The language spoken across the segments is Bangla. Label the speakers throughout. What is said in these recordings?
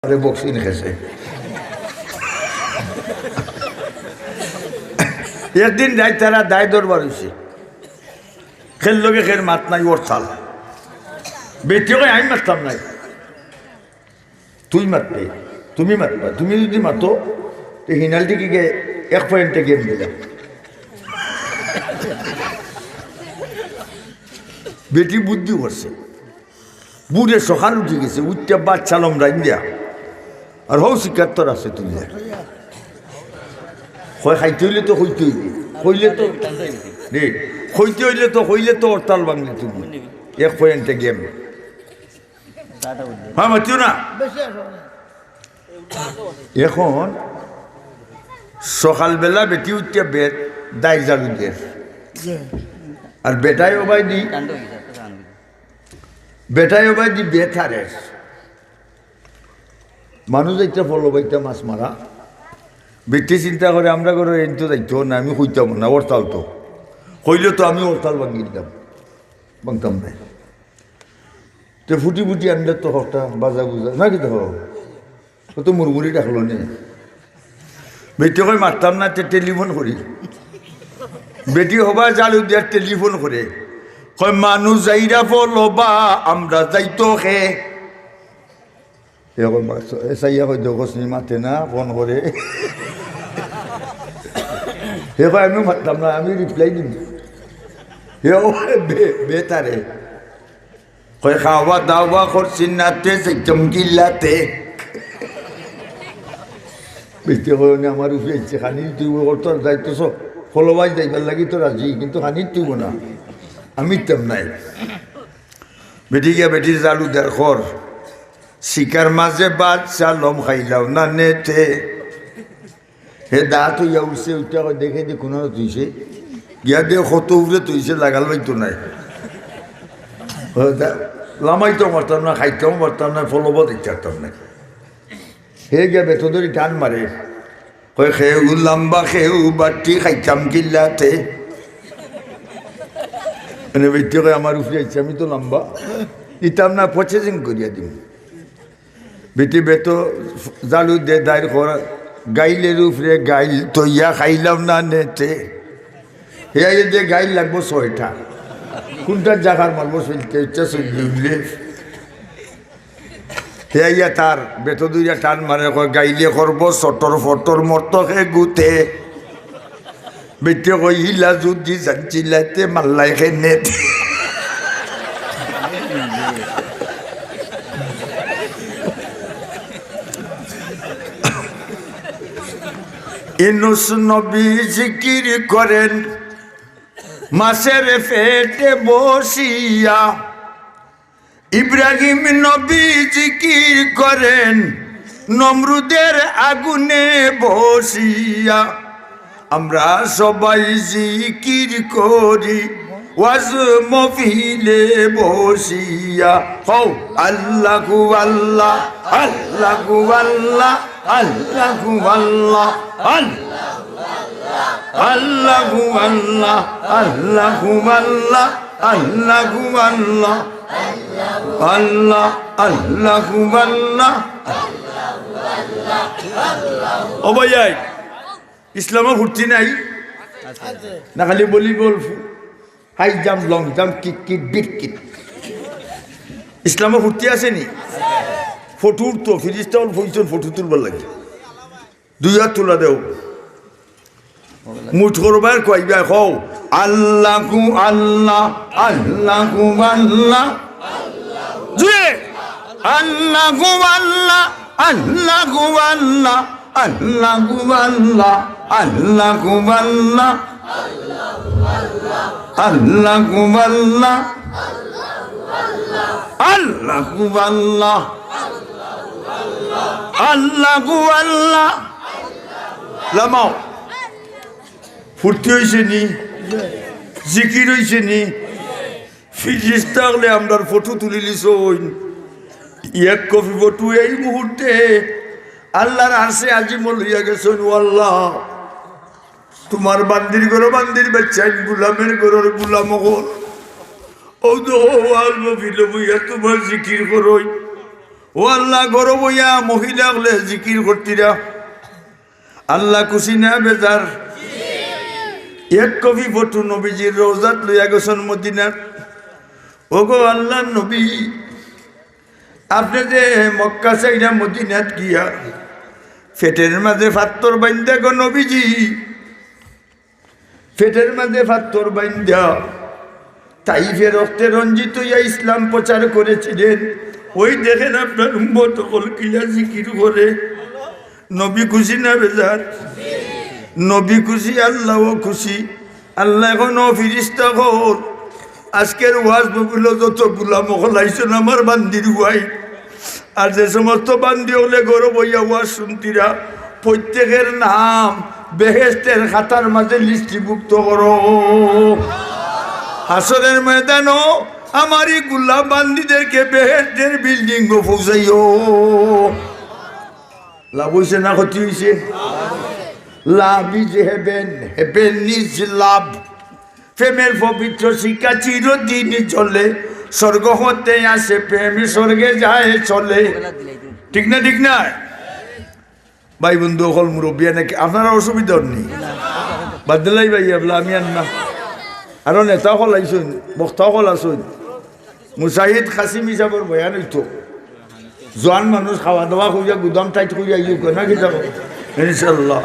Speaker 1: বক্সিং খেয়েছে। একদিন যাই তারা দায় দরবার হয়েছে, খেল লগে খের মাত নাই ওর থাল বেটিও আমি মারতাম নাই, তুই মারবে, তুমি মারবা, তুমি যদি মাতো তো হিনালটি কি এক পয়েন্টে গেম দিলাম। বেটি বুদ্ধি করছে, বুড়ে সকাল উঠে গেছে, উঠতে বাচ্চা লমরাইন দিয়া আর হও শিক্ষার্থর আছে তুই খাইতে হইলে তো হইতে হইলে হইলে তো রে হইতে হইলে তো হরতাল বাংলি তুমি এক পয়েন্টে গেম। হ্যাঁ মাতিও না। এখন সকালবেলা বেটি উঠতে বেট দায় জালু দিয়ে আর বেটাই ওবাই দি বেট হারে মানুষ যাইতে ফলো বাইতে মাছ মারা। বেটি চিন্তা করে আমরা করে এনতো যাইতো না, আমি হইতাম না, হরতাল তো হইলে তো আমি হরতাল ভাঙি দিতাম, ভাঙতাম না। তো ফুটি ফুটি আনলে তো হরটা বাজা বুজা না কি তো মুরমুরি ডাকলো নে। বেটি কই মারতাম না, টেলিফোন করি, বেটি হবা জালু দিয়ার টেলিফোন করে কয় মানুষ যাইরা ফলবা আমরা যাইতো খে এরকম চাইয়া হয় দোকসনি মাতে না ফোন করে। হে ভাই আমি মারতাম না, আমি রিপ্লাই দিম বেতারে কয় খাওয়া দাওয়া করছি নাতে চমকিল্লাতে। বেশি হয় আমার উঠে ইচ্ছে খানি তুই করতো যাইতো ফলবাই যাইবার লাগি তো রাজি, কিন্তু খানি তুইব না, আমি তেম নাই। বেটি গিয়া বেটির জালু দেড় খর শিকার মাঝে বাচ্চা লম খাইলাও না নেতে। হে দাঁত হইয়া উঠছে, উঠতে দেখে দিয়ে কোনো তুইছে গিয়া দিয়ে কত উঠে তুইছে লাগাল বাইতো নাই, লামাইতেও পারতাম না, খাইতেও পারতাম না, ফলব দেখতে পারতাম না। হে গিয়া বেত ধরি টান মারে কয় খেউ লম্বা খেউ বাটি খাইতাম কিল্লাতে। মানে বেটি কয় আমার উঠে যাচ্ছে, আমি তো লম্বা ইতাম না, প্রসেসিং করিয়া দিম। বেটি বেত জালু দে দায়ের করা গাইলের উপরে গাইল তৈয়া খাইলাম না নেতে। হে যে গাইল লাগবো 6টা, কোনটার জাগার মারবো চলতে ইচ্ছা চললে উঠলে হেয়া তার বেত দুইয়া টান মারে গাইলে করবো চটর ফটর মর্তকে গুতে। বেটে কই হিলা যদি জানছিলাতে মাল্লাই খে নেট। ইনুস নবী জিকির করেন মাছের পেটে বসিয়া, ইব্রাহিম নবী জিকির করেন নমরুদের আগুনে বসিয়া। আমরা সবাই জিকির করি ওয়াজ মফিলে বসিয়া। হও আল্লাহু আল্লাহ আল্লাহু আল্লাহ আল্লাহু আল্লাহ আল্লাহু আল্লাহ আল্লাহু আল্লাহ আল্লাহু আল্লাহ আল্লাহ আল্লাহু আল্লাহ। ও ভাই ইসলামে ফুর্তি নাই না, খালি বলি বল high jump long jump kick kick beat kick. ইসলামে ফুর্তি আসেনি? ফটো উঠতো ফিরিস্তাল ফুলছেন, ফটো তুলবার লাগে 2 হাত তোলা দেও মুঠ করবার কইবা হও আল্লাহু আল্লাহ আল্লাহু আল্লাহ জুয়ে আল্লাহু আল্লাহ আল্লাহু আল্লাহ আল্লাহু আল্লাহ আল্লাহু আল্লাহ আল্লাহু আল্লাহ আল্লাহু আল্লাহ আল্লাহু আল্লাহ। লামাও ফুর্তি হয়েছে নি, জিকির হয়েছে নি, ফিজিস থাকলে আমরা ফটো তুলি লিছ এক কপি ফটো এই মুহূর্তে আল্লাহর আরশে আজিমল হইয়া গেছেন। ও আল্লাহ তোমার বান্দির ঘর বান্দির বাচ্চা গুলামের ঘরের গুলাম ও তো তোমার জিকির করই ও আল্লাহ গরব হইয়া মহিলা হলে জিকির করতিরা আল্লাহ খুশি না বেজার এক কবি ফটো নবীজির রওজাত লইয়া গেছেন মদিনার ওগো আল্লাহ নবী আপনি যে মক্কা চাইরা মদিনাত গিয়া ফেটের মাঝে ফাত্তর বাইন্দা গো নবীজি ফেটের মাঝে ফাত্তর বাইন্দা তাইফে রক্তে রঞ্জিত হইয়া ইসলাম প্রচার করেছিলেন ওই দেখেন আপনার উম্মত হল কিলা জিকির করে নবী খুশি না বেজার নবী খুশি আল্লাহও খুশি আল্লাহ এখন ফিরিস্তা ঘর আজকের ওয়াজ বগুলো যত গুলাম হলাইছেন আমার বান্দির হুয়াই আর যে সমস্ত বান্দি হলে গৌরব হইয়া ওয়াজ শুনতিরা প্রত্যেকের নাম বেহেস্তের খাতার মাঝে লিস্টিভুক্ত করো হাসরের ময়দানও আমার এই গুলাম বান্দিদেরকে বেহেস্তের বিল্ডিং পৌঁছাইও লাভ হয়েছে না ক্ষতি হয়েছে love is heaven heaven is love প্রেমের পবিত্র শিক্ষা চিরদিন চলে স্বর্গ হতে আসে প্রেম স্বর্গে যায় চলে ঠিক না ঠিক না ভাই বন্ধু হল মুরব্বী নাকি আপনারা অসুবিধা নেই বাদ দিলাই ভাই বলে আমি আর না আরো নেতা হল আইসুন বক্তা হল আসুন মুসাহিদ কাসিম হিসাবের বয়ান হইতো জোয়ান মানুষ খাওয়া দাওয়া করিয়া গুদাম টাইট করিয়া ইয়ে না কি যাবো ইনশাল্লাহ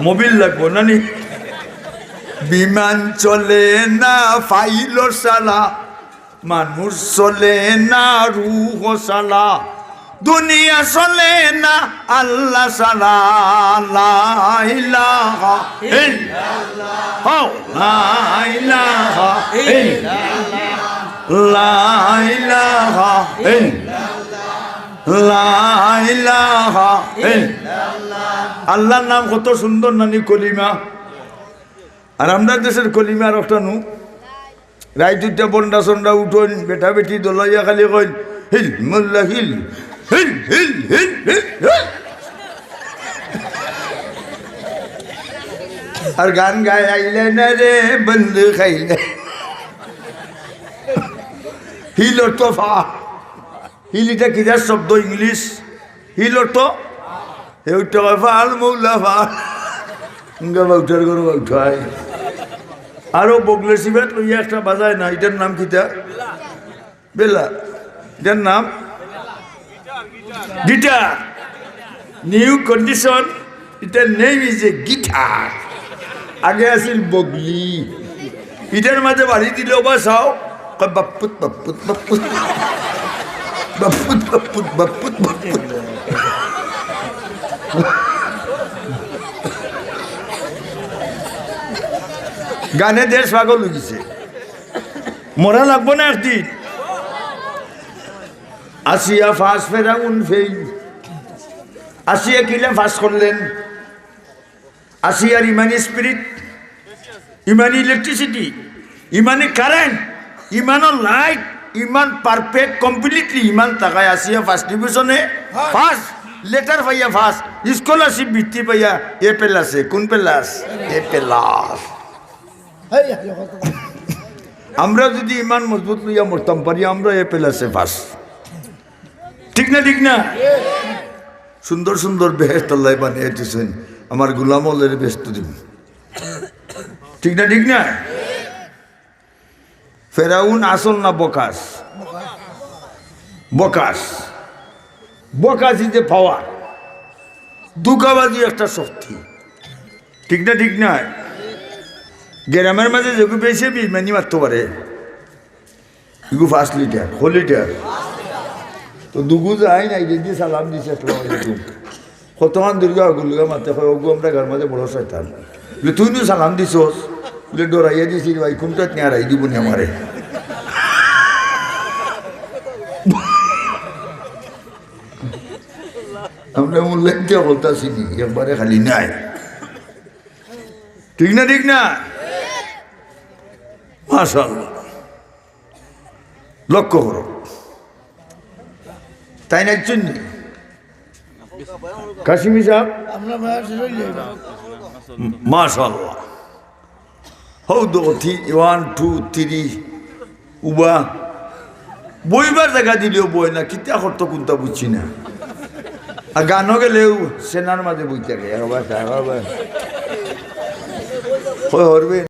Speaker 1: মোবিল লাগবো না নি বিমান চলে না ফাইল সালা মানুষ চলে না রুহ সালা দুনিয়া চলে না আল্লাহ সালা লা ইলাহা ইল্লাল্লাহ লা ইলাহা ইল্লাল্লাহ লা ইলাহা ইল্লাল্লাহ লা ইলাহা ইল্লাল্লাহ আল্লাহর নাম কত সুন্দর নানি কলিমা আর আমরা দেশের কলিমা আর একটা নু রায় দুইটা বন্ডা সন্ডা উঠোন বেটা বেটি দলাইয়া খালি কইল হিল মোল্লা হিল হিল হিল হিল হিল আর গান গায় আইলে না রে বন্ধু খাইলে হিল অর্থ ফা হিল এটা কিরার শব্দ ইংলিশ হিল অর্থ হেউটা ফাল মৌলা ফাল উঠার গরু উঠায় আরো বগলে সিবেট লইয়া একটা বাজায় না এটার নাম কিটা বেলা এটার নাম গিটার নিউ কন্ডিশন এটার নেম ইজ এ গিটার আগে আছিল বগলি এটার মাঝে বাড়ি দিলেও বা চাও বাপুত বাপুত বাপুত বাপুত বাপুত বাপুত বাপুত গানে দেশ পাগল হয়েছে মরা লাগবো না একদিন আসিয়া ফাঁস ফেরাউন ফেই আসিয়া কিলা ফাঁস করলেন আসিয়ার ইমানি স্পিরিট ইমানি ইলেকট্রিসিটি ইমানি কারেন্ট ইমানের লাইট ইমান পারফেক্ট কমপ্লিটলি ইমান থাকায় আসিয়া ফার্স্ট ডিভিশনে ফার্স্ট লেটার পাইয়া ফার্স্ট স্কলারশিপ বৃত্তি পাইয়া এ প্লাসে কোন প্লাস এ প্লাস আমরা যদি ইমান মজবুত লইয়া মরতাম পারি আমরা এ প্লাসে ফাঁস ঠিক না ঠিক না সুন্দর সুন্দর বেহেশত আল্লাহ বানিয়ে দিয়েছেন আমার গোলাম আল্লাহর ব্যস্ত দিন ঠিক না ঠিক না ফেরাউন আসল না বকাস বকাস বকাস ইজ এ পাওয়ার দুঃখাবাজি একটা শক্তি ঠিক না ঠিক না গ্রামের মাঝে যেগু বেশি বিমানি মারতে পারে এগু 5 লিটার 4 লিটার তো দুগু যায় নাই যদি সালাম দিছে কতক্ষণ দুর্গা গুলগা মারতে হয় ওগু আমরা ঘর মাঝে বড় শয়তান বলে তুই নি সালাম দিছস বলে ডরাইয়া দিছি ভাই কোনটা নিয়ে হারাই দিব নি আমারে আমরা মূল্যায়ন দিয়ে বলতেছি নি একবারে খালি নাই ঠিক না ঠিক না মাশাআল্লাহ লক্ষ্য করো তাই না চিনি কাশিমি সাহেব মাশাআল্লাহ হৌ দো 1 2 3 উবা বইবার জায়গা দিলেও বই না, কিতা করতো কোনটা বুঝছি না। আর গানও গেলেও সেনার মাঝে বই থাকে, একবার